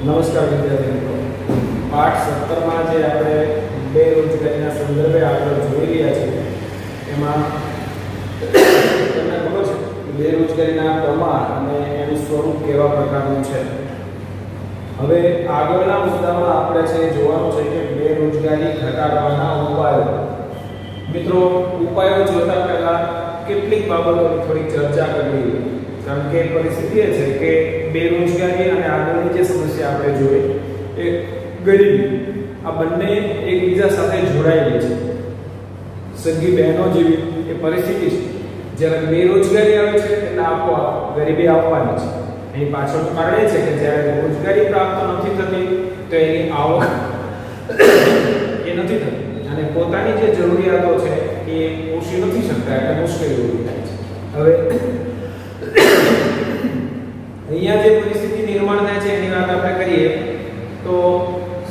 નમસ્કાર વિદ્યાર્થી મિત્રો, પાઠ 17 માં જે આપણે બેરોજગારીના સંદર્ભે આગળ જોઈ રહ્યા છીએ એમાં તમને ખબર છે કે બેરોજગારીના પ્રમાણ અને એનું સ્વરૂપ કેવા પ્રકારનું છે. હવે આગળના મુદ્દામાં આપણે છે જોવાનું છે કે બેરોજગારી ઘટાડવાના ઉપાયો. મિત્રો, ઉપાયો જોતા પહેલા કેટલીક બાબતોની થોડી ચર્ચા કરવી, કારણ કે પરિસ્થિતિ એ છે કે બેરોજગારી અને આગળની જે સમસ્યા આપણે જોઈ એ ગરીબી, આ બંને એકબીજા સાથે જોડાયેલી છે. સગી બહેનો જેવી એ પરિસ્થિતિ છે. જ્યારે બેરોજગારી આવે છે એટલે આપોઆપ ગરીબી આવવાની છે. એની પાછળનું કારણ એ છે કે જ્યારે રોજગારી પ્રાપ્ત નથી થતી તો એની આવક એ નથી થતી અને પોતાની જે જરૂરિયાતો છે એ પૂરી નથી શકતા, એટલે મુશ્કેલી ઊભી થાય છે. હવે અહીંયા જે પરિસ્થિતિ નિર્માણ થાય છે એની વાત આપણે કરીએ તો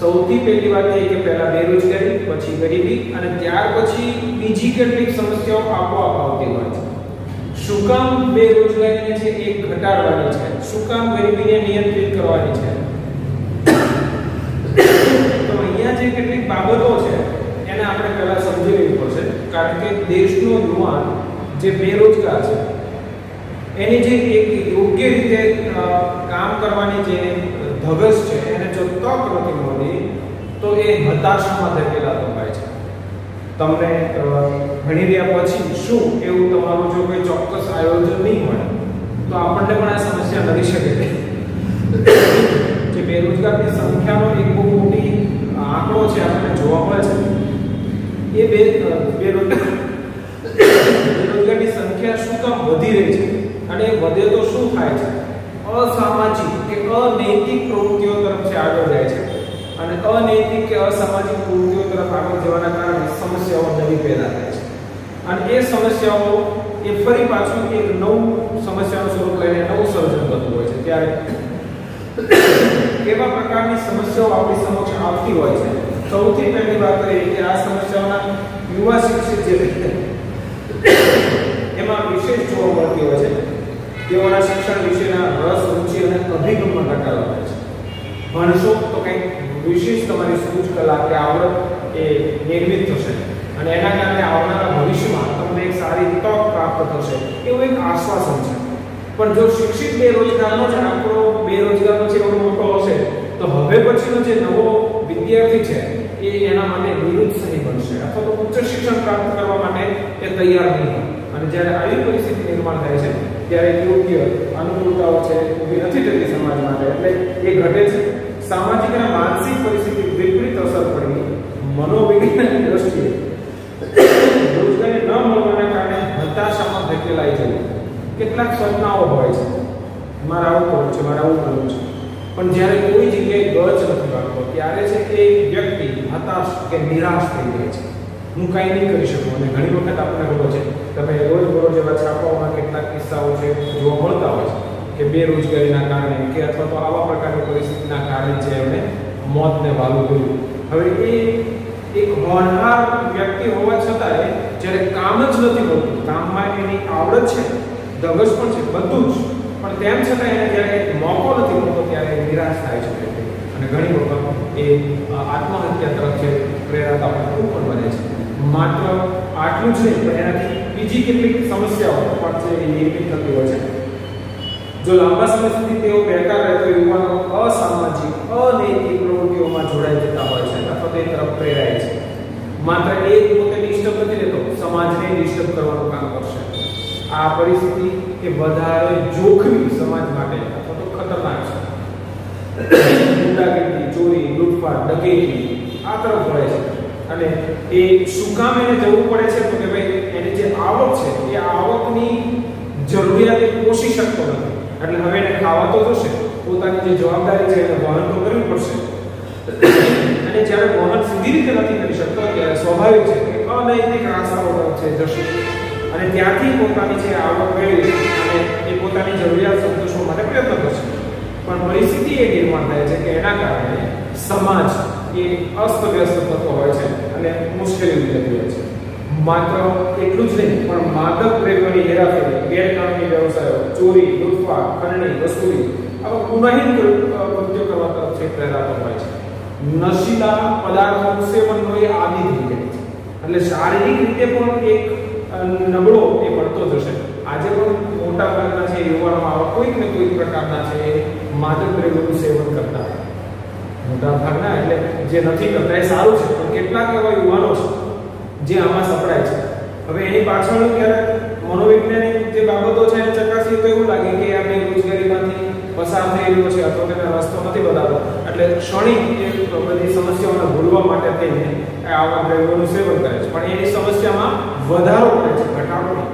સૌથી પહેલી વાત એ કે પહેલા બેરોજગારી, પછી ગરીબી અને ત્યાર પછી બીજી કેટલીક સમસ્યાઓ આપોઆપ આવતી હોય છે. શું કામ બેરોજગારીને છે એ ઘટાડવાની છે, શું કામ ગરીબીને નિયંત્રિત કરવાની છે? તો અહીંયા જે કેટલીક બાબતો છે એને આપણે પહેલા સમજી લેવી પડશે, કારણ કે દેશનો યુવાન જે બેરોજગાર છે એની જે એક યોગ્ય રીતે કામ કરવાની જે ધગશ છે એને જો તક નથી મળતી તો એ હતાશામાં ધકેલાતો હોય છે. તમને ભણી રહ્યા પછી શું એવું તમારું જો કોઈ ચોક્કસ આયોજન નહીં હોય તો આપણને પણ આ સમસ્યા નડી શકે છે. જે બેરોજગારની સંખ્યાનો એક બહુ મોટી આંકડો છે આપણને જોવા મળે છે. એ બેરોજગારની સંખ્યા શું કામ વધી રહી છે અને વધે તો શું થાય છે? અસામાજિક કે અનૈતિક પ્રવૃત્તિઓ તરફ આગળ જાય છે અને અનૈતિક કે અસામાજિક પ્રવૃત્તિઓ તરફ આગળ જવાના કારણે સમસ્યાઓ નવી પેદા થાય છે અને એ સમસ્યાઓ એ ફરી પાછું એક નવું સમસ્યાનું સ્વરૂપ લઈને નવું સર્જન થતું હોય છે. ત્યારે કેવા પ્રકારની સમસ્યાઓ આપણી સમક્ષ આવતી હોય છે? સૌથી પહેલી વાત એ કે આ સમસ્યાઓના યુવા શિક્ષિત જે એમાં વિશેષ જોવા મળતી હોય છે. તેઓના શિક્ષણ વિશેના રસ, રુચિ અને અભિગમમાં ઘટાડો થાય છે. ભણશો તો કંઈક વિશેષ તમારી સૂઝ, કલા કે આવડત એ નિર્મિત થશે અને એના કારણે આવનારા ભવિષ્યમાં તમને એક સારી તક પ્રાપ્ત થશે એવું એક આશ્વાસન છે. પણ જો શિક્ષિત બેરોજગારનો જ આંકડો બેરોજગારનો છે એવો મોટો હશે તો હવે પછીનો જે નવો વિદ્યાર્થી છે એ એના માટે નિરુત્સાહી બનશે અથવા તો ઉચ્ચ શિક્ષણ પ્રાપ્ત કરવા માટે એ તૈયાર નહીં હોય. અને જ્યારે આવી પરિસ્થિતિ નિર્માણ થાય છે ત્યારે યોગ્ય અનુકૂળતાઓ છે ઊભી નથી થતી સમાજ માટે, એટલે એ ઘટે છે. સામાજિક અને માનસિક પરિસ્થિતિ વિપરીત અસર પડવી, મનોવિજ્ઞાનની દ્રષ્ટિએ રોજગારી ન મળવાના કારણે હતાશામાં ધકેલાઈ જવું. કેટલાક સપનાઓ હોય છે, મારે આવું કરવું છે, મારે આવું કરવું છે, પણ જ્યારે કોઈ જગ્યાએ ગજ નથી લાગતો ત્યારે છે કે વ્યક્તિ હતાશ કે નિરાશ થઈ જાય છે. હું કાંઈ નહીં કરી શકું. અને ઘણી વખત આપણને ખબર છે તમે રોજબરોજ એવા છાપાઓમાં કેટલાક કિસ્સાઓ છે જોવા મળતા હોય છે કે બેરોજગારીના કારણે કે અથવા તો આવા પ્રકારની પરિસ્થિતિના કારણે છે એમને મોતને વાલું કર્યું. હવે એ એક હોનહાર વ્યક્તિ હોવા છતાંય જ્યારે કામ જ નથી મળતું, કામમાં એની આવડત છે, ધગશ પણ છે, બધું જ, પણ તેમ છતાં એને જ્યારે મોકો નથી મળતો ત્યારે નિરાશ થાય છે અને ઘણી વખત એ આત્મહત્યા તરફ છે પ્રેરાતા પણ બને છે. માત્ર આટલું જ નહીં પણ એનાથી બીજી કેટલીક સમસ્યાઓ પણ છે એ નિર્મિત થતી હોય છે. જો લાંબા સમય સુધી તેઓ બેકાર રહે તો યુવાનો અસામાજિક, અનૈતિક પ્રવૃત્તિઓમાં જોડાઈ જતા હોય છે અથવા તે તરફ પ્રેરાય છે. માત્ર એ પોતે ડિસ્ટર્બ નથી રહેતો, સમાજને ડિસ્ટર્બ કરવાનું કામ કરશે. આ પરિસ્થિતિ એ વધારે જોખમી સમાજ માટે અથવા તો ખતરનાક છે. ગુંડાગીરી, ચોરી, લૂંટફાટ, ડકેતી આ તરફ વળે છે. અને એ શું કામ એને જવું પડે છે તો કે ભાઈ એની જે આવક છે એ આવકની જરૂરિયાત એ પોષી શકતો નથી, એટલે હવે એને ખાવા તો જોશે, પોતાની જે જવાબદારી છે એને વહન તો કરવી પડશે. અને જ્યારે વહન સીધી રીતે નથી કરી શકતો ત્યારે સ્વાભાવિક છે કે અનૈતિક આશાઓ છે જશે અને ત્યાંથી પોતાની જે આવક મેળવી અને એ પોતાની જરૂરિયાત સંતોષવા માટે પ્રયત્ન કરશે. પણ પરિસ્થિતિ એ નિર્માણ થાય છે કે એના કારણે સમાજ એ અસ્તવ્યસ્ત થતો હોય છે અને મુશ્કેલી થતી હોય છે. માત્ર એટલું જ નહીં પણ માદક દ્રવ્યોની હેરાફેરી, ગેરકાનૂની વ્યવસાયો, ચોરી, લૂંટફાટ, ખંડણી, વસૂલી આવા ગુનાહિત કૃત્યો કરવા તરફ પ્રેરાતો હોય છે. નશીલા પદાર્થોનું સેવનનો એ આદિ થઈ જાય છે. એટલે શારીરિક રીતે પણ એક નબળો એ પડતો જશે. આજે પણ મોટા ભાગના છે યુવાનો આવા કોઈક ને કોઈક પ્રકારના છે માદક દ્રવ્યોનું સેવન કરતા. મોટા ભાગના એટલે જે નથી કરતા એ સારું છે, પણ કેટલાક એવા યુવાનો છે જે આમાં સપડાય છે. હવે એની પાછળનું ક્યારેક મનોવૈજ્ઞાનિક જે બાબતો છે એને ચકાસીએ તો એવું લાગે કે આ બેરોજગારીમાંથી પસાર થઈ રહ્યો છે અથવા તેને રસ્તો નથી બતાવતો, એટલે ક્ષણિક એ બધી સમસ્યાઓને ભૂલવા માટે થઈને આવા દ્રવ્યોનું સેવન કરે છે. પણ એની સમસ્યામાં વધારો કરે છે, ઘટાડો નહીં.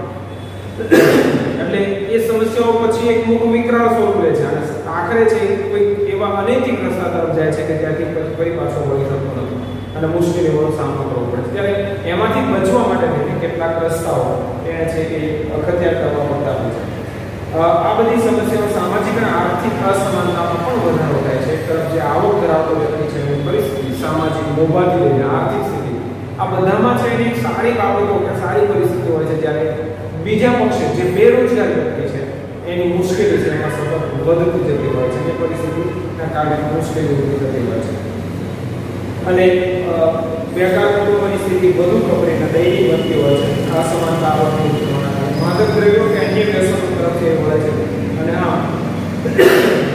એટલે એ સમસ્યાઓ પછી એક મોટું વિકરાળ સ્વરૂપ લે છે અને આખરે છે કોઈ એવા અનૈતિક રસ્તા તરફ જાય છે કે ત્યાંથી ફરી પાછો વળી શકતો નથી અને મુશ્કેલીઓનો સામનો કરવો પડે છે. ત્યારે એમાંથી બચવા માટે કેટલાક રસ્તાઓ એને છે કે અખત્યાર કરવા પડતા હોય છે. આ બધી સમસ્યાઓ સામાજિક અને આર્થિક અસમાનતામાં પણ વધારો થાય છે. એક તરફ જે આવક ધરાવતો વ્યક્તિ છે એની પરિસ્થિતિ, સામાજિક મોભાથી લઈને આર્થિક સ્થિતિ, આ બધામાં છે એની સારી બાબતો કે સારી પરિસ્થિતિ હોય છે. જ્યારે બીજા પક્ષે જે બેરોજગાર વ્યક્તિ છે એની મુશ્કેલી છે એમાં સતત વધતી જતી હોય છે. એ પરિસ્થિતિના કારણે મુશ્કેલી ઊભી થતી હોય છે અને બેકાર કુટુંબની સ્થિતિ વધુ કપરીને દૈનિક બનતી હોય છે. આ સમાનતા આવકની માદક દ્રવ્યો કે અન્ય વ્યસનો તરફથી વળે છે. અને આ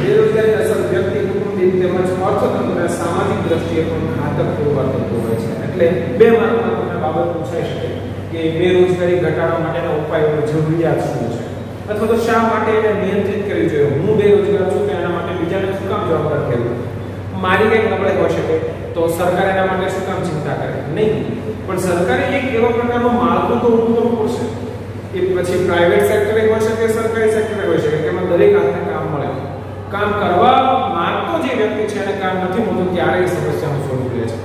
બેરોજગારી અસર વ્યક્તિ, કુટુંબી તેમજ અર્થતંત્ર અને સામાજિક દ્રષ્ટિએ પણ ઘાતક પુરવાર કરતું હોય છે. એટલે બે માર્ગમાં બાબત પૂછાઈ શકે કે બેરોજગારી ઘટાડવા માટેના ઉપાયોની જરૂરિયાત શું છે અથવા તો શા માટે એને નિયંત્રિત કરવી જોઈએ. હું બેરોજગાર છું તો એના માટે બીજાને શું કામ જવાબદાર કહેવું? મારી કંઈક નબળાઈ હોઈ શકે તો સરકાર એના માટે શું કામ ચિંતા કરે? નહીં. પણ સરકારે એક એવા પ્રકારનું માળખું તો ઊભું કરવું પડશે. એ પછી પ્રાઇવેટ સેક્ટરે હોઈ શકે, સરકારી સેક્ટરે હોઈ શકે કે એમાં દરેક હાથને કામ મળે. કામ કરવા માંગતો જે વ્યક્તિ છે એને કામ નથી મળતું ત્યારે એ સમસ્યાનું સ્વરૂપ લે છે.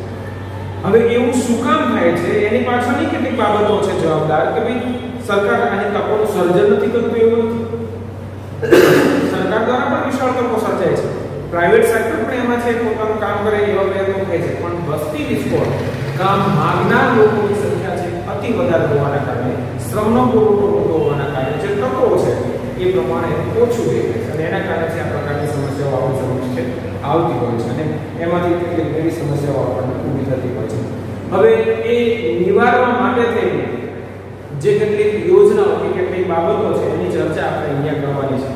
હવે એવું શું કામ થાય છે એની પાછળની કેટલીક બાબતો છે જવાબદાર કે ભાઈ સરકાર આની તકોનું સર્જન નથી કરતું એવું નથી. સરકાર દ્વારા પણ વિશાળ તકો સર્જાય છે. પ્રાઇવેટ સેક્ટર પણ એમાં છે પોતાનું કામ કરે એવા પ્રયત્નો થાય છે. પણ વસ્તી વિસ્ફોટ, કામ માંગનાર લોકોની સંખ્યા છે અતિ વધારે હોવાના કારણે, શ્રમનો પુરવઠો મોટો હોવાના કારણે જે તકો છે એ પ્રમાણે ઓછું દેખાય છે અને એના કારણે આ પ્રકારની સમસ્યાઓ આપણી સમક્ષ છે આવતી હોય છે અને એમાંથી કેટલીક એવી સમસ્યાઓ આપણને ઊભી થતી હોય છે. હવે એ નિવારવા માટે થઈને જે કેટલીક યોજનાઓ કે કેટલીક બાબતો છે એની ચર્ચા આપણે અહીંયા કરવાની છે.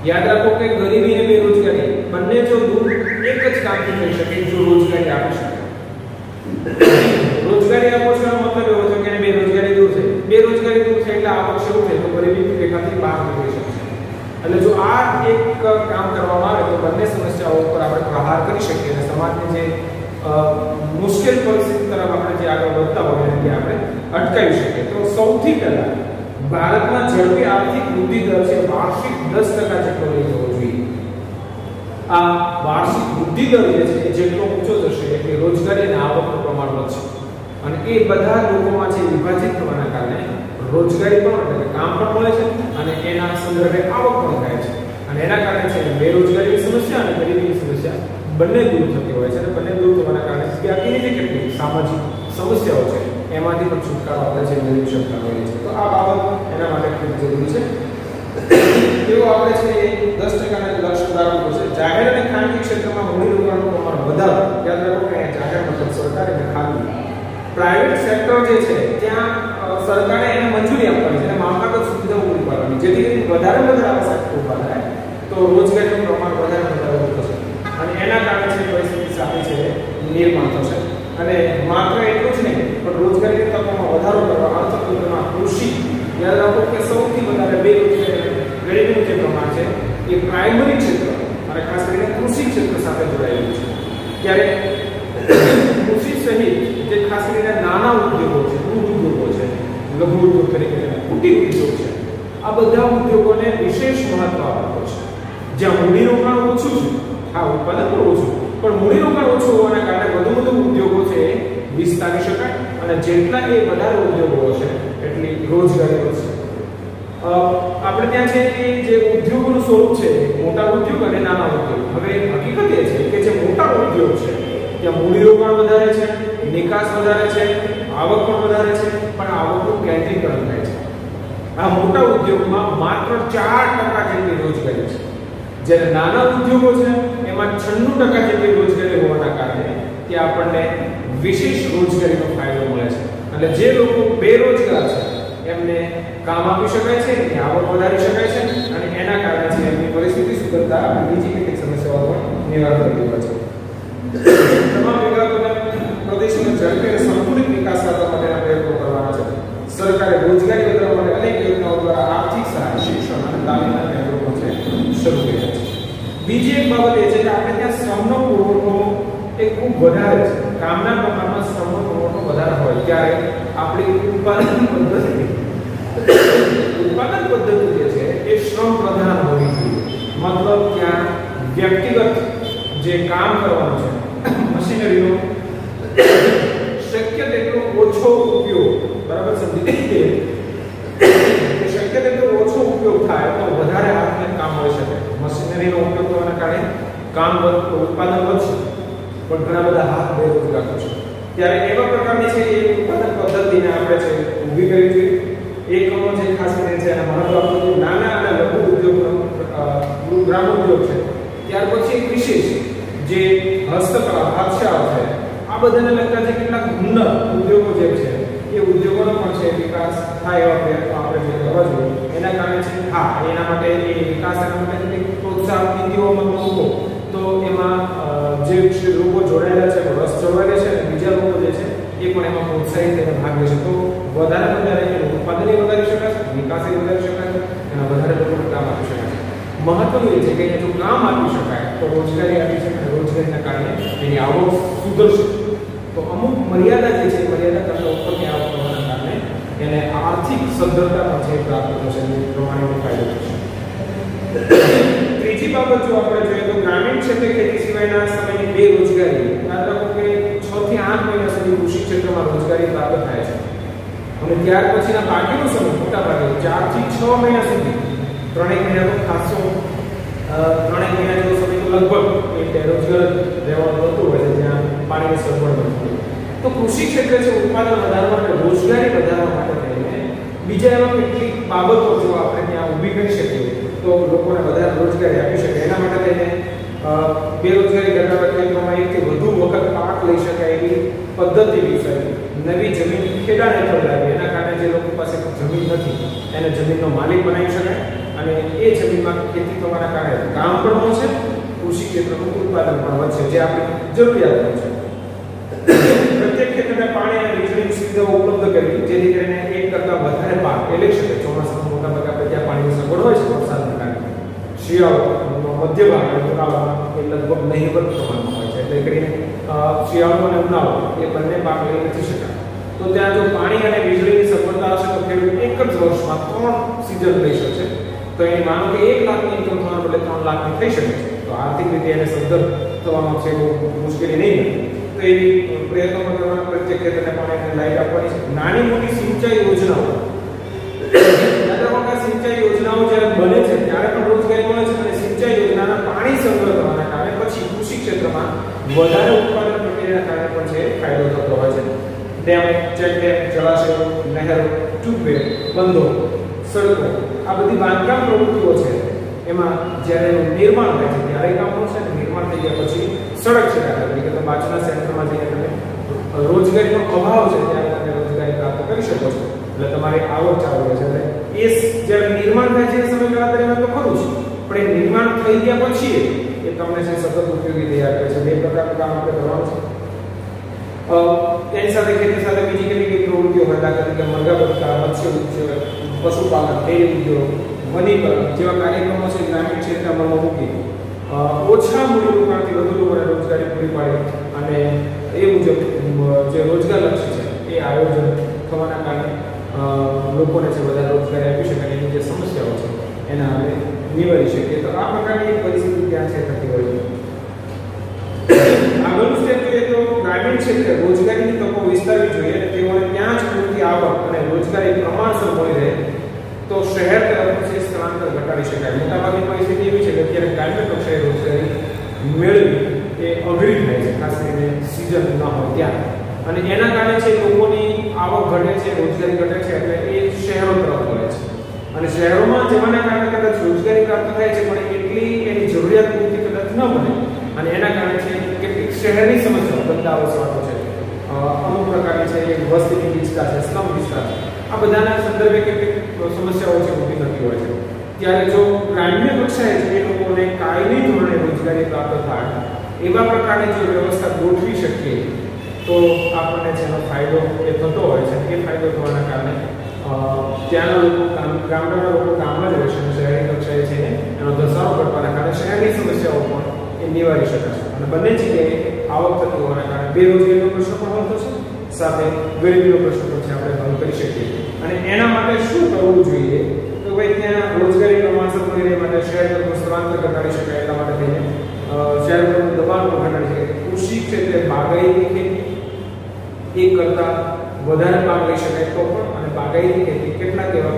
યાદ રાખો કે ગરીબી અને બેરોજગારી બંને જો દૂર એક જ કામથી થઈ શકે જો રોજગારી આપી શકે. રોજગારી આપો છો એનો મતલબ એવો છે કે એને બેરોજગારી દૂર થાય. બેરોજગારી દૂર થાય એટલે આવક શરૂ થાય તો ગરીબી રેખાથી બહાર નીકળી શકશે. એટલે જો આ એક કામ કરવામાં આવે તો બંને સમસ્યાઓ ઉપર આપણે પ્રહાર કરી શકીએ અને સમાજની જે મુશ્કેલ પરિસ્થિતિ તરફ આપણે જે આગળ વધતા હોય એને આપણે અટકાવી શકીએ. તો સૌથી પહેલા ભારતમાં ઝડપી આર્થિક વૃદ્ધિ દર છે વાર્ષિક 10% જેટલો લઈ જવો જોઈએ. આ વાર્ષિક વૃદ્ધિ દર જે છે એ જેટલો ઊંચો જશે એટલે રોજગારી અને આવકનું પ્રમાણ વધશે અને એ બધા લોકોમાં છે વિભાજિત થવાના કારણે રોજગારી પણ એટલે કામ પણ મળે છે અને એના સંદર્ભે આવક પણ થાય છે અને એના કારણે છે બેરોજગારીની સમસ્યા અને ગરીબીની સમસ્યા બંને દૂર થતી હોય છે અને બંને દૂર થવાના કારણે બાકીની જે કેટલીક સામાજિક સમસ્યાઓ છે એમાંથી પણ છુટકારો આપણે છે મેળવી શકતા હોઈએ છીએ. તો આ બાબત એના માટે ખૂબ જરૂરી છે. તેઓ આપણે છે એ 10%ને લક્ષ્ય રાખવું પડશે. જાહેર અને ખાનગી ક્ષેત્રમાં મૂડીરોકાણનું પ્રમાણ વધારો. યાદ રાખો કે જાહેર મતલબ સરકારી અને ખાનગી. પ્રાઇવેટ સેક્ટર જે છે ત્યાં સરકારે એને મંજૂરી આપવાની છે અને માળખાગત સુવિધાઓ પૂરી પાડવાની જેથી કરીને વધારે આવા સેક્ટર ઉભા થાય તો રોજગારીનું પ્રમાણ વધારે થશે અને એના કારણે છે પરિસ્થિતિ સારી છે નિર્માણ થશે. અને માત્ર એટલું જ નહીં પણ રોજગારીની તકોમાં વધારો કરવા અર્થતંત્રમાં કૃષિ. યાદ રાખો કે સૌથી વધારે બેરોજગારી ગરીબીનું જે પ્રમાણ છે એ પ્રાઇમરી ક્ષેત્ર અને ખાસ કરીને કૃષિ ક્ષેત્ર સાથે જોડાયેલું છે. ત્યારે કૃષિ સહિત જે ખાસ કરીને નાના ઉદ્યોગો છે, દૂધ ઉદ્યોગો છે, લઘુ ઉદ્યોગ તરીકે કુટીર ઉદ્યોગ છે, આ બધા ઉદ્યોગોને વિશેષ મહત્વ આપવું છે. જ્યાં મૂડીરોકાણ ઓછું છે, હા ઉત્પાદન પણ ઓછું પણ મૂડીરોકાણ ઓછું હોવાના કારણે વધુ ઉદ્યોગો છે વિસ્તારી શકાય અને જેટલા એ વધારે ઉદ્યોગો હશે એટલી રોજગારી વધશે. આપણે ત્યાં છે કે જે ઉદ્યોગોનું સ્વરૂપ છે મોટા ઉદ્યોગ અને નાના ઉદ્યોગ. હવે હકીકત એ છે કે જે મોટા ઉદ્યોગ છે ત્યાં મૂડીરોકાણ વધારે છે, નિકાસ વધારે છે, આવક પણ વધારે છે, પણ આવકનું કેન્દ્રીકરણ થાય છે. આ મોટા ઉદ્યોગમાં માત્ર 4% જેટલી રોજગારી છે, જ્યારે નાના ઉદ્યોગો છે એમાં 96% જેટલી રોજગારી હોવાના કારણે ત્યાં આપણને વિશેષ રોજગારીનો ફાયદો મળે છે. એટલે જે લોકો બેરોજગાર છે એમને કામ આપી શકાય છે, એની આવક વધારી શકાય છે, અને એના કારણે છે એમની પરિસ્થિતિ સુધરતા બીજી કેટલીક સમસ્યાઓ પણ નિવારણ કરી શકે છે. તમામ વિભાગોના પ્રદેશોના ઝડપી અને સંતુલિત વિકાસ સાધવા માટેના પ્રયત્નો કરવાના છે. સરકારે રોજગારી વધારવા માટે અનેક યોજનાઓ દ્વારા આર્થિક સહાય, શિક્ષણ અને તાલીમના કાર્યક્રમો છે શરૂ કર્યા છે. બીજી એક બાબત એ છે કે આપણે ત્યાં શ્રમનો પુરવઠો એ ખૂબ વધારે છે. કામના પ્રમાણમાં શ્રમનો પુરવઠો વધારે હોય ત્યારે આપણી ઉત્પાદન પદ્ધતિ જે છે એ શ્રમ પ્રધાન હોવી જોઈએ. મતલબ ત્યાં વ્યક્તિગત જે કામ કરવાનું છે, મશીનરીનો શક્ય તેટલો ઓછો ઉપયોગ, બરાબર સમજી કે શક્ય તેટલો ઓછો ઉપયોગ થાય તો વધારે હાથને કામ મળી શકે. મશીનરીનો ઉપયોગ કરવાના કારણે કામ ઉત્પાદન વધશે, પણ ઘણા બધા હાથ બેરોજગાર થશે. ત્યારે એવા પ્રકારની છે એ ઉત્પાદન પદ્ધતિને આપણે છે ઊભી કરવી જોઈએ. એકમો જે ખાસ કરીને છે અને મહત્વ આપવું નાના અને લઘુ ઉદ્યોગનો ગ્રામ ઉદ્યોગ છે. ત્યાર પછી એક વિશેષ જે હસ્તકલા, હાથશાળા છે, આ બધાને લગતા જે કેટલાક હુન્નર ઉદ્યોગો જે છે એ ઉદ્યોગોનો પણ છે વિકાસ થાય એવા પ્રયત્નો આપણે જે કરવા જોઈએ. એના કારણે છે એના માટે એ વિકાસ એના માટે પ્રોત્સાહન નીતિઓમાં મૂકો તો એમાં જે લોકો જોડાયેલા છે, રસ જોડાયેલા છે, અને બીજા લોકો જે છે એ પણ એમાં પ્રોત્સાહિત થઈને ભાગ લેશે. તો વધારે ઉત્પાદન વધારી શકાય, વિકાસ વધારી શકાય, એના વધારે લોકોને કામ આપી શકાય. મહત્વનું એ છે કે જો કામ આપી શકાય તો રોજગારી આપી શકાય. રોજગારીના કારણે એની આવક સુધરશે. તો અમુક મર્યાદા જે છે મર્યાદા કરતા ઉપરની આવક હોવાના કારણે એને આર્થિક સદ્ધરતા પણ છે પ્રાપ્ત થશે, એ પ્રમાણેનો ફાયદો થશે. ત્રીજી બાબત જો આપણે જોઈએ તો ગ્રામીણ ક્ષેત્રે ખેતી સિવાયના સમયની બેરોજગારી. યાદ રાખો કે 6 થી 8 મહિના સુધી કૃષિ ક્ષેત્રમાં રોજગારી પ્રાપ્ત થાય છે, અને ત્યાર પછીના બાકીનો સમય મોટા ભાગે 4 થી 6 મહિના સુધી, 3 મહિના તો ખાસો 3 મહિના જેવો સમય તો લગભગ એ બેરોજગાર રહેવાનું થતું હોય છે, જ્યાં પાણીની સગવડ નથી હોતી. તો કૃષિ ક્ષેત્રે છે ઉત્પાદન વધારવા માટે, રોજગારી વધારવા માટે થઈને બીજા એવા કેટલીક બાબતો જો આપણે ત્યાં ઊભી કરી શકીએ તો લોકોને વધારે રોજગારી આપી શકે. એના માટે થઈને બેરોજગારી ઘટાડવા ક્ષેત્રમાં એકથી વધુ વખત પાક લઈ શકાય એવી પદ્ધતિ વિકસાવી, નવી જમીન ખેડાણ હેઠળ લાવી. એના કારણે જે લોકો પાસે જમીન નથી એને જમીનનો માલિક બનાવી શકાય, અને એ જમીનમાં ખેતી કરવાના કારણે કામ પણ મળશે, કૃષિ ક્ષેત્રનું ઉત્પાદન પણ વધશે, જે આપણી જરૂરિયાત છે. પ્રત્યેક ખેતરને પાણી અને વીજળીની સુવિધાઓ ઉપલબ્ધ કરવી, જેથી કરીને એક કરતાં વધારે પાક લઈ શકે. ચોમાસામાં મોટા ભાગે આપણે ત્યાં પાણીની સગવડ હોય છે વરસાદના કારણે. શિયાળો મધ્ય ભાગ અને ઉનાળામાં એ લગભગ નહીવત પ્રમાણમાં હોય છે, એટલે કરીને શિયાળો અને ઉનાળો એ બંને પાક લઈ નથી શકાય. તો ત્યાં જો પાણી અને વીજળીની સગવડતા હશે તો ખેડૂત એક જ વર્ષમાં 3 સિઝન લઈ શકશે. તો એ માનો કે 1 લાખની ઇન્કમ થવાના બદલે 3 લાખની થઈ શકે છે. તો આર્થિક રીતે એને સદ્ધર થવામાં છે મુશ્કેલી નહીં નથી. તો એવી પ્રયત્નો કરવાના, પ્રત્યેક ખેતરને પાણી લાઈટ આપવાની છે. નાની મોટી સિંચાઈ યોજનાઓ, સિંચાઈ યોજનાઓ જ્યારે બને છે ત્યારે પણ રોજગારી મળે છે, અને સિંચાઈ યોજનાના પાણી સંગ્રહ કરવાના કારણે પછી કૃષિ ક્ષેત્રમાં વધારે ઉત્પાદન પ્રક્રિયાના કારણે પણ છે ફાયદો થતો હોય છે. ડેમ, ચેકડેમ, જળાશયો, નહેરો, ટ્યુબવેલ, બંધો, સડકો, આ બધી બાંધકામ પ્રવૃત્તિઓ છે. એમાં જ્યારે નિર્માણ થાય છે ત્યારે કામ મળશે, અને નિર્માણ થઈ ગયા પછી સડક છે એટલે કે બાજુના સેન્ટરમાં જઈને તમે રોજગારીનો અભાવ છે ત્યારે તમે રોજગારી પ્રાપ્ત કરી શકો છો. એટલે તમારી આવક ચાલુ રહે છે. એટલે એ જ્યારે નિર્માણ થાય છે એ સમયગાળા દરમિયાન તો ખરું છે, પણ એ નિર્માણ થઈ ગયા પછી એ તમને છે સતત ઉપયોગી તૈયાર કરે છે. બે પ્રકારનું કામ આપણે કરવાનું છે. એની સાથે ખેતી સાથે બીજી કેટલીક પ્રવૃત્તિઓ હોય, દાખલા તરીકે મરઘા બતકા, મત્સ્ય ઉદ્યોગ, પશુપાલન, ડેરી ઉદ્યોગ, વનીકરણ જેવા કાર્યક્રમો છે ગ્રામીણ ક્ષેત્રે અમલમાં મૂકી ઓછા મૂડીરોકાણથી વધુ લોકોને રોજગારી પૂરી પાડી, અને એ મુજબ જે રોજગારલક્ષી છે એ આયોજન થવાના કારણે લોકોને છે વધારે રોજગારી આપી શકાય. એની જે સમસ્યાઓ છે એના આપણે નિવારી શકીએ. તો આ પ્રકારની પરિસ્થિતિ ત્યાં છે થતી હોય છે. આગળનું સ્ટેપ જોઈએ તો ગ્રામીણ ક્ષેત્રે રોજગારીની તકો વિસ્તારવી જોઈએ, અને તેઓને ત્યાં જ પૂરતી આવક અને રોજગારી પ્રમાણસર મળી રહે તો શહેર તરફ છે સ્થળાંતર ઘટાડી શકાય. મોટાભાગની પરિસ્થિતિ એવી છે કે અત્યારે ગ્રામ્ય કક્ષાએ રોજગારી મેળવી એ અઘરી થાય છે, ખાસ કરીને સિઝન ન હોય ત્યાં, અને એના કારણે છે લોકોની ઘટે છે, રોજગારી ઘટે છે એટલે એ શહેરો તરફ વળે છે અને શહેરોમાં જવાના કારણે કદાચ રોજગારી પ્રાપ્ત થાય છે પણ એટલી એની જરૂરિયાત પૂરતી કદાચ ન બને અને એના કારણે છે કેટલીક શહેરની સમસ્યાઓ ગંદા વસવાટો છે, અમુક પ્રકારની છે એ વસ્તીની ગીચતા છે, સ્લમ વિસ્તાર છે, આ બધાના સંદર્ભે કેટલીક સમસ્યાઓ છે ઊભી થતી હોય છે. ત્યારે જો ગ્રામ્ય કક્ષાએ જે લોકોને કાયમી ધોરણે રોજગારી પ્રાપ્ત થાય એવા પ્રકારની જો વ્યવસ્થા ગોઠવી શકીએ તો આપણને જેનો ફાયદો એ થતો હોય છે. એ ફાયદો થવાના કારણે ત્યાંના લોકો ગામડાના લોકો ગામમાં જ રહેશે અને શહેરી કક્ષાએ છે એનો ધસારો ઘટવાના કારણે શહેરની સમસ્યાઓ પણ એ નિવારી શકાશે અને બંને જગ્યાએ આવક થતી હોવાના કારણે બેરોજગારીનો પ્રશ્ન પણ હલ થશે, સાથે ગરીબીનો પ્રશ્ન પણ છે આપણે હલ કરી શકીએ. અને એના માટે શું કરવું જોઈએ તો ભાઈ ત્યાં રોજગારી પ્રમાણસર મળી રહે માટે શહેર તરફ સ્થળાંતર ઘટાડી શકાય એટલા માટે થઈને શહેર તરફનું દબાણ પણ ઘટાડી શકાય. કૃષિ ક્ષેત્રે બાગાયતી ખેતી એક કરતાં વધારે પાક લઈ શકાય તો પણ અને બાગાયતી ખેતી કેટલાક એવા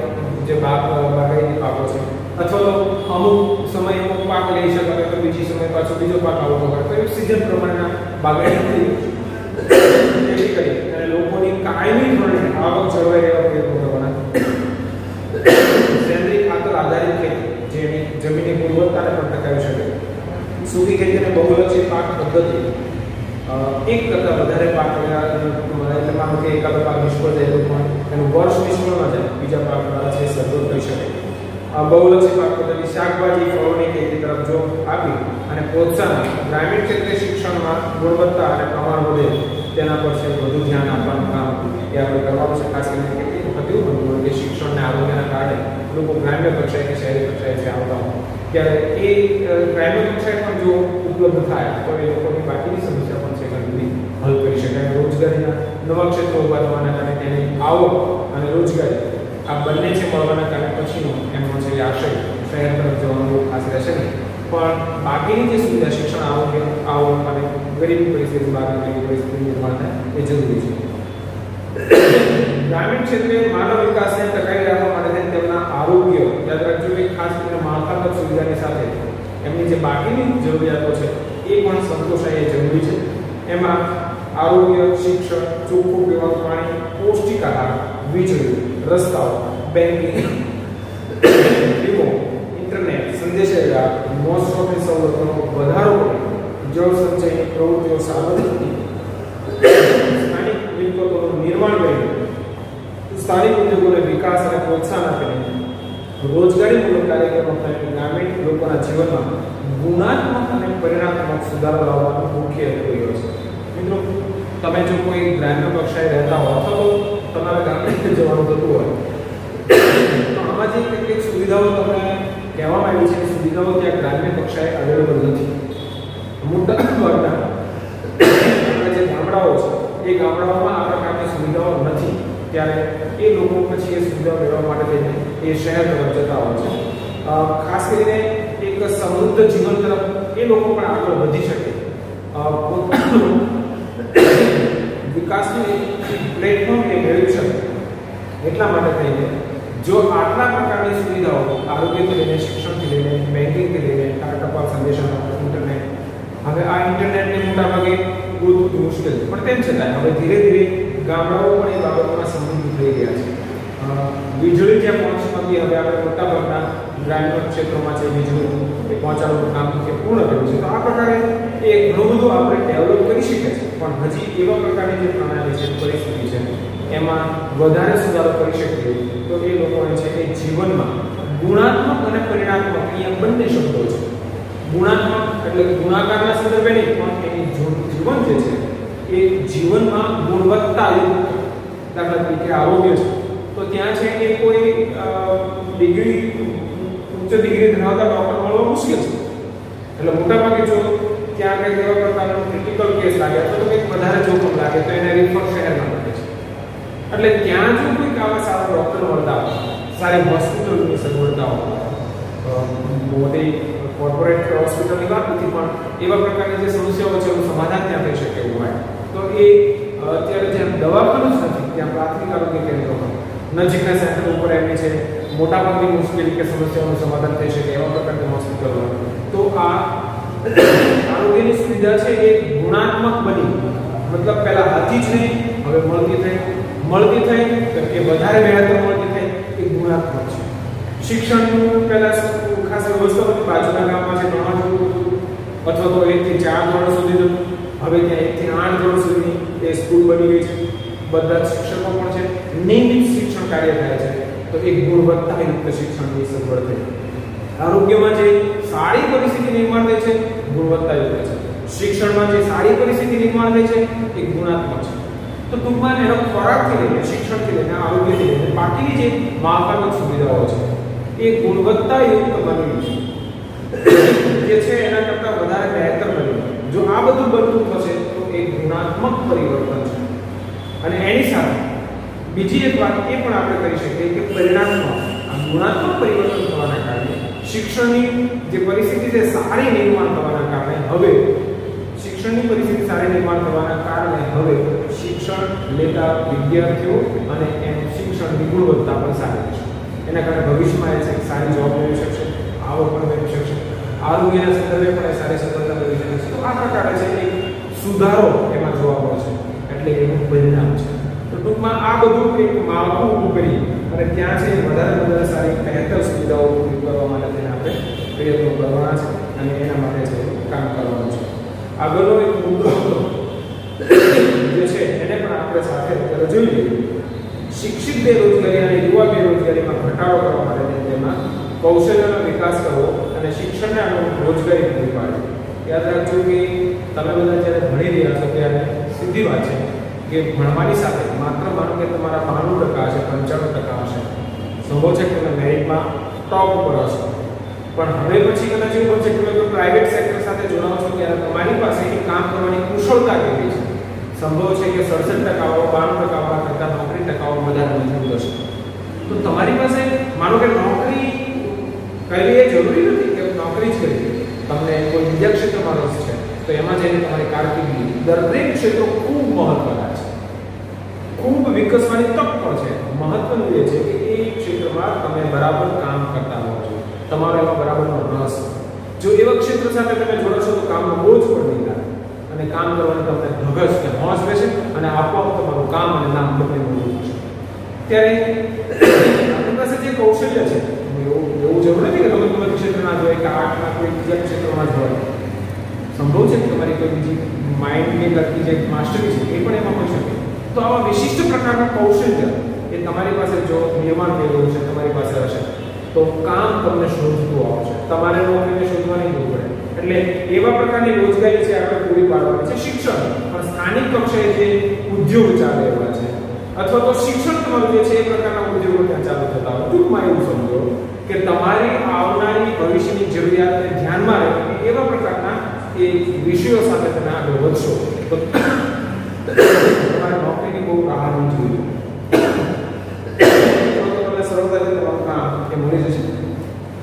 જે બાગાયતી પાકો છે અથવા તો અમુક સમય અમુક પાક લઈ શકાય તો બીજી સમય પાછો બીજો પાક આવતો હોય તો સિઝન પ્રમાણેના બાગાયતી ખેતી કરી અને લોકોની કાયમી ધોરણે આવક જળવાઈ રહેવા પ્રયત્નો કરવાના. સેન્દ્રીય ખાતર આધારિત ખેતી જેની જમીનની ગુણવત્તાને પણ ટકાવી શકે. સૂકી ખેતી અને બહુલક્ષી પાક પદ્ધતિ એક કરતાં વધારે પાક એટલે માનો કે એકાદો પાક નિષ્ફળ જાય તો પણ એનું વર્ષ નિષ્ફળ ન જાય, બીજા પાક છે સદુપયોગ થઈ શકે. બહુલક્ષી પાક પદ્ધતિ શાકભાજી ફળોની ખેતી તરફ જો આપી અને પ્રોત્સાહન ગ્રામીણ ક્ષેત્રે શિક્ષણમાં ગુણવત્તા અને પ્રમાણ વધે તેના પર છે વધુ ધ્યાન આપવાનું કામ એ આપણે કરવાનું છે. ખાસ કરીને કેટલીક વખત એવું બનતું હોય કે શિક્ષણ અને આરોગ્યના કારણે લોકો ગ્રામ્ય કક્ષાએ કે શહેરી કક્ષાએ છે આવતા હોય ત્યારે એ ગ્રામ્ય કક્ષાએ પણ જો ઉપલબ્ધ થાય તો એ લોકોની બાકીની સમસ્યા પણ છે ઘણી હલ કરી શકાય. રોજગારીના નવા ક્ષેત્રો ઉભા થવાના કારણે તેની આવક અને રોજગારી આ બંને છે મળવાના કારણે પછીનો એમનો છે આશય શહેર તરફ જવાનું ખાસ રહેશે નહીં પણ બાકીની જે સુવિધા શિક્ષણ, આરોગ્ય, આવક અને ગરીબી પરિસ્થિતિ બહારની પરિસ્થિતિ નિર્માણ થાય એ જરૂરી છે. ગ્રામીણ ક્ષેત્રે માનવ વિકાસને ટકાવી રાખવા માટે તેમના આરોગ્ય યાદ રાખજો કે ખાસ કરીને માળખાગત સુવિધાની સાથે એમની જે બાકીની જરૂરિયાતો છે એ પણ સંતોષાય એ જરૂરી છે. એમાં આરોગ્ય, શિક્ષણ, ચોખ્ખું પીવાનું પાણી, પૌષ્ટિક આહાર, વીજળી, રસ્તાઓ, બેન્કિંગ, વીમો, ઇન્ટરનેટ, સંદેશાવ્યવહાર, મોજ શોખની સવલતોનો વધારો કરે, જળ સંચયની પ્રવૃત્તિઓ સાવધાની, સ્થાનિક મિલકતોનું નિર્માણ કરીને સ્થાનિક ઉદ્યોગોને વિકાસ અને પ્રોત્સાહન આપીને રોજગારીમૂલક કાર્યક્રમો કરીને ગ્રામીણ લોકોના જીવનમાં ગુણાત્મક અને પરિણાત્મક સુધારો લાવવાનો મુખ્ય હેતુ રહ્યો છે. મિત્રો, તમે જો કોઈ ગ્રામ્ય કક્ષાએ રહેતા હો અથવા તો તમારા ગામે જવાનું થતું હોય તો આમાં જે કેટલીક સુવિધાઓ તમને કહેવામાં આવી છે સુવિધાઓ ત્યાં ગ્રામ્ય કક્ષાએ અવેલેબલ નથી. મોટા ભાગના જે ગામડાઓ છે એ ગામડાઓમાં આ પ્રકારની સુવિધાઓ નથી ત્યારે એ લોકો પછી એ સુવિધા મેળવવા માટે થઈને એ શહેર તરફ જતા હોય છે. ખાસ કરીને એક સમૃદ્ધ જીવન તરફ એ લોકો પણ આગળ વધી શકે, પોતાનું વિકાસનું પ્લેટફોર્મ એ મેળવી શકે એટલા માટે થઈને જો આટલા પ્રકારની સુવિધાઓ આરોગ્યથી લઈને, શિક્ષણથી લઈને, બેન્કિંગથી લઈને, ટપાલ સંદેશાનો, ઇન્ટરનેટ, હવે આ ઇન્ટરનેટને મોટા ભાગે ગોતવું મુશ્કેલ છે પણ તેમ છતાં હવે ધીરે ધીરે ગામડાઓ પણ એ બાબતોમાં સમૃદ્ધ થઈ ગયા છે. વીજળી જ્યાં પહોંચી નથી હવે આપણે મોટાભાગના ગ્રામ્ય ક્ષેત્રોમાં છે વીજળી પહોંચાડવાનું કામ પૂર્ણ કર્યું છે. તો આ પ્રકારે એ ઘણું બધું આપણે ડેવલપ કરી શકીએ છીએ પણ હજી એવા પ્રકારની જે પ્રણાલી છે, પરિસ્થિતિ છે એમાં વધારે સુધારો કરી શકીએ તો એ લોકોને છે એ જીવનમાં ગુણાત્મક અને પરિણાત્મક અહીંયા બંને શબ્દો છે. ગુણાત્મક એટલે ગુણાકારના સંદર્ભે નહીં પણ એની જીવન જે છે એ જીવનમાં ગુણવત્તાયુક્ત, દાખલા તરીકે આરોગ્ય છે તો ત્યાં છે કે કોઈ ડિગ્રી ઉચ્ચ ડિગ્રી ધરાવતા ડોક્ટર મળવા મુશ્કેલ છે. એટલે મોટાભાગે જો ત્યાં કંઈક એવા પ્રકારનો ક્રિટિકલ કેસ લાગે અથવા તો કંઈક વધારે જોખમ લાગે તો એને રિફર શહેરમાં કરે છે. એટલે ત્યાં જો કોઈક આવા સારા ડોક્ટર મળતા હોય, સારી હોસ્પિટલની સગવડતા હોય, મોટી કોર્પોરેટ હોસ્પિટલની વાત નથી પણ એવા પ્રકારની જે સમસ્યાઓ છે એનું સમાધાન ત્યાં થઈ શકે એવું હોય તો એ અત્યારે જ્યાં દવાખાનું જ નથી ત્યાં પ્રાથમિક આરોગ્ય કેન્દ્રો હોય, નજીકના સેન્ટર ઉપર એમની છે મોટાભાગની મુશ્કેલી કે સમસ્યાઓનું સમાધાન થઈ શકે એવા પ્રકારની હોસ્પિટલ હોય તો આ આરોગ્યની સુવિધા છે એ ગુણાત્મક બની, મતલબ પહેલા હતી જ નહીં હવે મળતી થઈ મળતી થાય તો કે વધારે મહેનત મળતી થાય એ ગુણાત્મક છે. શિક્ષણનું પહેલા ખાસ વ્યવસ્થા હતી, બાજુના ગામમાં છે ભણવા જવું અથવા તો 1 થી 4 ધોરણ સુધી જતું. હવે ત્યાં 1 થી 8 ધોરણ સુધી એ સ્કૂલ બની ગઈ છે. બધા શિક્ષકો પણ છે. નિયમિત શિક્ષણ કાર્ય થાય છે તો એક ગુણવત્તાયુક્ત શિક્ષણની સગવડ થઈ. આરોગ્યમાં જે સારી પરિસ્થિતિ નિર્માણ થાય છે ગુણવત્તાયુક્ત છે. શિક્ષણમાં જે સારી પરિસ્થિતિ નિર્માણ થાય છે એ ગુણાત્મક છે. તો ટૂંકમાં એનો ખોરાકથી લઈને શિક્ષણથી લઈને આરોગ્યથી લઈને બાકીની જે માળખાગત સુવિધાઓ છે એ ગુણવત્તાયુક્ત બનવી જે છે એના કરતાં વધારે બહેતર બનવી. જો આ બધું બનતું થશે તો એ ગુણાત્મક પરિવર્તન છે. અને એની સાથે બીજી એક વાત એ પણ આપણે કરી શકીએ કે પરિણામમાં આ ગુણાત્મક પરિવર્તન થવાના કારણે શિક્ષણની જે પરિસ્થિતિ છે સારી નિર્માણ થવાના કારણે હવે શિક્ષણની પરિસ્થિતિ સારી નિર્માણ થવાના કારણે હવે શિક્ષણ લેતા વિદ્યાર્થીઓ અને એનું શિક્ષણની ગુણવત્તા પણ સારી રહેશે. એના કારણે ભવિષ્યમાં એ સારી જોબ મેળવી શકશે, આવક પણ મેળવી શકશે, આરોગ્યના સંદર્ભે પણ એ સારી સફળતા મેળવી શકશે. તો આ પ્રકારે છે એક સુધારો એમાં જોવા મળે છે, એટલે એનું પરિણામ છે. તો ટૂંકમાં આ બધું એક માળખું ઊભું કરી અને ત્યાં છે વધારે સારી બહેતર સુવિધાઓ પૂરી કરવા માટે તેને આપણે પ્રયત્નો કરવાના છે અને એના માટે છે કામ કરવાનું છે. આગળનો એક મુદ્દો જે છે એને પણ આપણે સાથે અત્યારે જોઈ લઈએ. શિક્ષિત બેરોજગારી અને યુવા બેરોજગારીમાં ઘટાડો કરવા માટે તેમાં કૌશલ્યનો વિકાસ કરવો અને શિક્ષણને અનુરૂપ રોજગારી પૂરી પાડવી. યાદ રાખજો કે તમે બધા જ્યારે ભણી રહ્યા છો ત્યારે સીધી વાત છે કે ભણવાની સાથે માત્ર માનો કે તમારા 92% હશે, 95% હશે, સંભવ છે કે તમે મેરિટમાં ટોપ ઉપર હશો, પણ હવે પછી કદાચ એવું બનશે કે તમે પ્રાઇવેટ સેક્ટર સાથે જોડાઓ છો ત્યારે તમારી પાસે એ કામ કરવાની કુશળતા કેવી છે. સંભવ છે કે 67% 92% કરતાં નોકરી ટકાઓ વધારે મજબૂત હશે. તો તમારી પાસે માનો કે નોકરી કરવી એ જરૂરી નથી કે નોકરી જ કરવી, તમને કોઈ બીજા ક્ષેત્રમાં રસ છે તો એમાં જઈને તમારી કારકિર્દી દરેક ક્ષેત્રો ખૂબ મહત્વના છે, ખૂબ વિકસવાની તક પણ છે. મહત્વનું એ છે કે એ ક્ષેત્રમાં તમે બરાબર કામ કરતા હોવો જોઈએ, તમારો એમાં બરાબરનો રસ. જો એવા ક્ષેત્ર સાથે તમે જોડાશો તો કામનો બોજ પણ નહીં લાગે અને કામ કરવાની તમને ધગશ કે હોશ રહેશે અને આપોઆપ તમારું કામ અને નામ બંને મળવું થશે. ત્યારે આપણી પાસે જે કૌશલ્ય છે એવું જરૂર નથી કે તમે ક્ષેત્રના જોઈએ કે આર્ટના કોઈ બીજા ક્ષેત્રમાં જ હોય. સંભવ છે કે તમારી કોઈ બીજી માઇન્ડને લગતી જે માસ્ટરી છે એ પણ એમાં હોઈ શકે. તો આવા વિશિષ્ટ પ્રકારના કૌશલ્ય એ તમારી પાસે જો નિર્માણ થયેલું છે, તમારી પાસે હશે તો કામ તમને શોધતું આવશે, તમારે નોકરીને શોધવાની જરૂર પડે. એટલે એવા પ્રકારની રોજગારી છે આપણે પૂરી પાડવાની છે. શિક્ષણ પણ સ્થાનિક કક્ષાએ જે ઉદ્યોગ ચાલે એવા છે અથવા તો શિક્ષણ તમારું જે છે એ પ્રકારના ઉદ્યોગો ત્યાં ચાલુ થતા હોય. ટૂંકમાં એવું સમજો કે તમારી આવનારી ભવિષ્યની જરૂરિયાતને ધ્યાનમાં રાખીને એવા પ્રકારના એ વિષયો સાથે તમે આગળ વધશો તો તમારે નોકરીની બહુ રાહ નથી જોઈએ. તમને સરળતાથી તમારું કામ એ મળી જશે.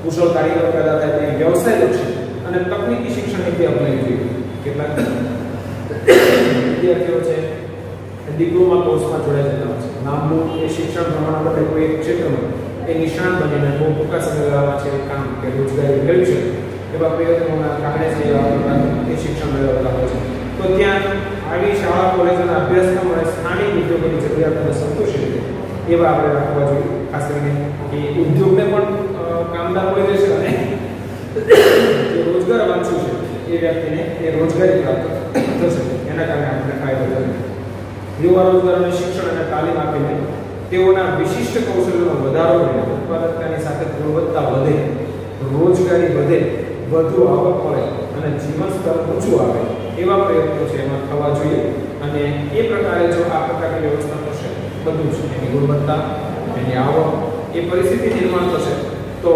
કુશળ કારીગરો પેદા થાય તે વ્યવસાય લક્ષી અને તકનીકી શિક્ષણ નીતિ અપનાવી જોઈએ. કેટલાક વિદ્યાર્થીઓ છે ડિપ્લોમા કોર્સમાં જોડાઈ જતા હોય છે. નામનું એ શિક્ષણ પ્રમાણ માટે કોઈ એક ક્ષેત્રમાં એ નિષ્ણાત બનીને બહુ ટૂંકા સમયગાળામાં છે કામ કે રોજગારી મેળવી શકે એવા પ્રયત્નોના કારણે છે એ શિક્ષણ મેળવતા હોય છે. તો ત્યાં આવી શાળા કોલેજોના અભ્યાસક્રમ અને સ્થાનિક ઉદ્યોગોની જરૂરિયાતોને સંતોષે એવા આપણે રાખવા જોઈએ. ખાસ કરીને એ ઉદ્યોગને પણ કામદાર મળી જશે અને જે રોજગાર વાંચ્યું છે એ વ્યક્તિને એ રોજગારી પ્રાપ્ત થશે. એના કારણે આપણે ફાયદો થશે. યુવા રોજગારોને શિક્ષણ અને તાલીમ આપીને તેઓના વિશિષ્ટ કૌશલ્યનો વધારો કરીને ઉત્પાદકતાની સાથે ગુણવત્તા વધે, રોજગારી વધે, વધુ આવક મળે અને જીવન સ્તર ઊંચું આવે એવા પ્રયત્નો છે એમાં થવા જોઈએ. અને એ પ્રકારે જો આ પ્રકારની વ્યવસ્થા થશે બધું જ એની ગુણવત્તા, એની આવક, એ પરિસ્થિતિ નિર્માણ થશે તો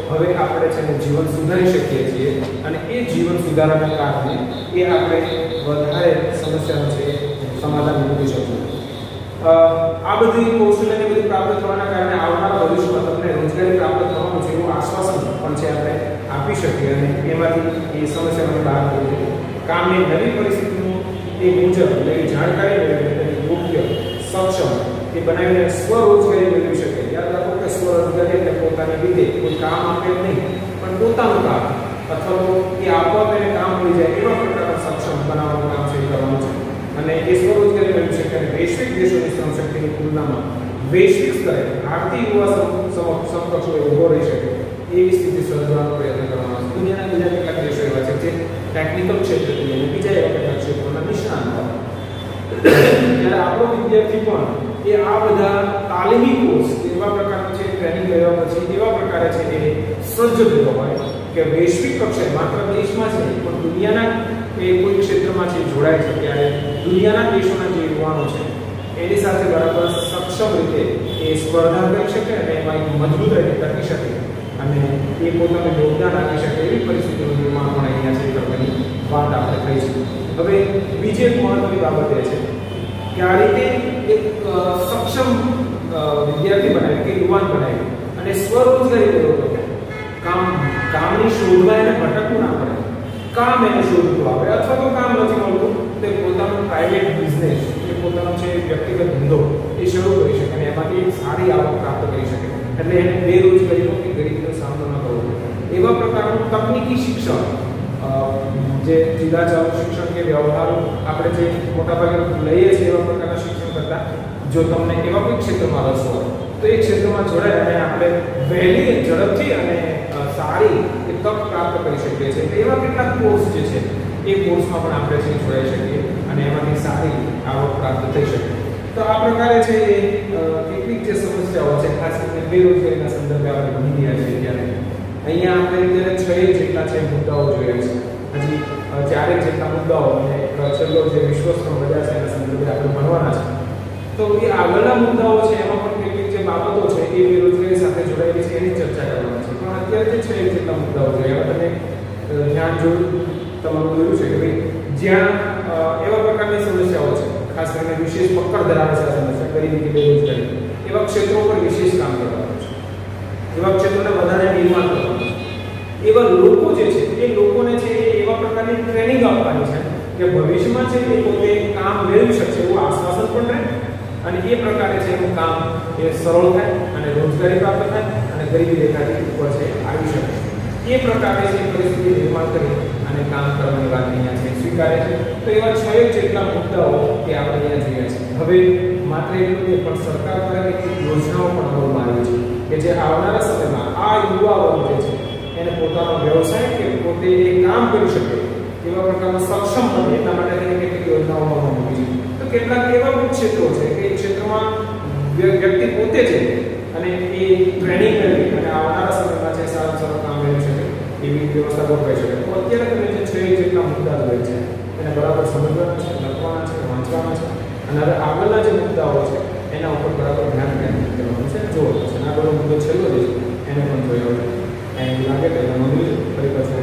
હવે આપણે છે જીવન સુધારી શકીએ છીએ અને એ જીવન સુધારાના કારણે એ આપણે વધારે સમસ્યાનો છે સમાધાન મૂકી શકશું. આ બધી કૌશલ્યને બધું પ્રાપ્ત થવાના કારણે આવનારા ભવિષ્યમાં તમને રોજગારી પ્રાપ્ત થવાનું છે એવું આશ્વાસન પણ છે આપણે આપી શકીએ અને એમાંથી એ સમસ્યામાંથી બહાર નીકળી કામની નવી પરિસ્થિતિનું એ મુજબ નવી જાણકારી મેળવી તેની યોગ્ય સક્ષમ એ બનાવીને સ્વરોજગારી મેળવી શકે. યાદ રાખો કે સ્વરોજગારી એટલે પોતાની રીતે કોઈ કામ આપે નહીં પણ પોતાનું કામ અથવા તો એ આપોઆપ એને કામ મળી જાય એવા પ્રકારના સક્ષમ બનાવવાનું કામ છે કરવાનું છે. અને એ સ્વરોજગારી મેળવી શકે અને વૈશ્વિક દેશોની શ્રમશક્તિની તુલનામાં વૈશ્વિક સ્તરે ભારતીય યુવા સમકક્ષો ઊભો રહી શકે એવી સ્થિતિ સર્જવાનો પ્રયત્ન કરવાનો છે. દુનિયાના બીજા કેટલાક દેશો એવા છે જે ટેકનિકલ ક્ષેત્રથી લઈને બીજા એવા કેટલાક ક્ષેત્રોના નિષ્ણાત હોય. ત્યારે આપણો વિદ્યાર્થી પણ એ આ બધા તાલીમી કોર્સ એવા પ્રકારનું છે ટ્રેનિંગ લેવા પછી એવા પ્રકારે છે એ સજ્જ થયો હોય કે વૈશ્વિક કક્ષાએ માત્ર દેશમાં જ નહીં પણ દુનિયાના એ કોઈ ક્ષેત્રમાં છે જોડાય છે. ત્યારે દુનિયાના દેશોના જે યુવાનો છે એની સાથે બરાબર સક્ષમ રીતે એ સ્પર્ધા કરી શકે અને એમાં એક મજબૂત રીતે ટકી શકે અને એ પોતાનું યોગદાન આપી શકે એવી પરિસ્થિતિનું નિર્માણ પણ અહીંયા છે કરવાની વાત આપણે થઈ છે. હવે બીજી એક મહત્વની બાબત એ છે કે આ રીતે એક સક્ષમ વિદ્યાર્થી બનાવી કે યુવાન બનાવી અને સ્વરોજગારી મેળવતો કામની શોધમાં એને ભટકવું ના પડે. કામ એને શોધતું આવે અથવા તો કામ નથી મળતું તે પોતાનું પ્રાઇવેટ બિઝનેસ કે પોતાનો છે વ્યક્તિગત ધંધો એ શરૂ કરી શકે અને એમાંથી એક સારી આવક પ્રાપ્ત કરી શકે. એટલે એને બેરોજગારીનો કે ગરીબીનો સામનો ન કરવો પડે. એવા પ્રકારનું તકનીકી શિક્ષણ જે જુદા જુદા શિક્ષણ કે વ્યવહાર આપણે જે મોટાભાગે લઈએ છીએ એવા પ્રકારના શિક્ષણ કરતાં જો તમને એવા કોઈ ક્ષેત્રમાં રસ હોય તો એ ક્ષેત્રમાં જોડાય અને આપણે વહેલી ઝડપથી અને સારી એ તક પ્રાપ્ત કરી શકીએ છીએ. એવા કેટલાક કોર્સ જે છે એ કોર્સમાં પણ આપણે છે જોડાઈ શકીએ અને એમાંથી સારી આવક પ્રાપ્ત થઈ શકે. તો આ પ્રકારે છે એ કેટલીક જે સમસ્યાઓ છે ખાસ કરીને બેરોજગારીના સંદર્ભે આપણે ભણી રહ્યા છીએ. ત્યારે અહીંયા આપણે અત્યારે 6 જેટલા છે મુદ્દાઓ જોયા છે. હજી 4 જેટલા મુદ્દાઓ અને છેલ્લો જે વિશ્વશ્રમ બજાર છે એના સંદર્ભે આપણે ભણવાના છે. તો એ આગળના મુદ્દાઓ છે એમાં પણ કેટલીક જે બાબતો છે એ બેરોજગારી સાથે જોડાયેલી છે એની ચર્ચા કરવાની છે. પણ અત્યારે જે 6 જેટલા મુદ્દાઓ જોયા તમે ધ્યાન તમારું જોયું છે કે ભાઈ જ્યાં એવા પ્રકારની સમસ્યાઓ છે ખાસ કરીને વિશેષ પકડ ધરાવે છે આ સમસ્યા ગરીબી કે બેરોજગારી એવા ક્ષેત્રો પર વિશેષ કામ કરવાનું છે. એવા ક્ષેત્રોને વધારે નિર્માણ કરવાનું છે. એવા લોકો જે છે એ લોકોને છે એવા પ્રકારની ટ્રેનિંગ આપવાની છે કે ભવિષ્યમાં છે એ પોતે કામ મેળવી શકશે એવું આશ્વાસન પણ રહે અને એ પ્રકારે છે એનું કામ એ સરળ થાય અને રોજગારી પ્રાપ્ત થાય અને ગરીબી રેખાથી ઉપર છે આવી શકે. એ પ્રકારે છે પરિસ્થિતિ નિર્માણ કરી અને કામ કરવાની વાત અહીંયા છે સ્વીકારે છે. તો એવા 6 જેટલા મુદ્દાઓ કે આપણે અહીંયા જોઈએ છે. હવે માત્ર એટલું નહીં પણ સરકાર દ્વારા કેટલીક યોજનાઓ પણ અમલમાં આવી છે કે જે આવનારા સમયમાં આ યુવા વર્ગ જે છે એને પોતાનો વ્યવસાય કે પોતે એ કામ કરી શકે એવા પ્રકારનો સક્ષમ બને એટલા માટે તેને કેટલીક યોજનાઓ અમલમાં મૂકી છે. તો કેટલાક એવા ક્ષેત્રો છે કે એ ક્ષેત્રમાં વ્યક્તિ પોતે છે અને એ ટ્રેનિંગ મેળવી અને આવનારા સમયમાં છે સારું સારું કામ મેળવી શકે એવી વ્યવસ્થા ગોઠવાઈ શકે. તો અત્યારે તમે જે 6 જેટલા મુદ્દા જોઈએ છે એને બરાબર સમજવાના છે, લખવાના છે, વાંચવાના છે અને હવે આગળના જે મુદ્દાઓ છે એના ઉપર બરાબર ધ્યાન કેન્દ્રિત કરવાનું છે, જોવાનું છે. આગળનો મુદ્દો છેલ્લો જે છે એને પણ જોયો છે. લાગે કે નોંધ્યું છે ફરી પાછું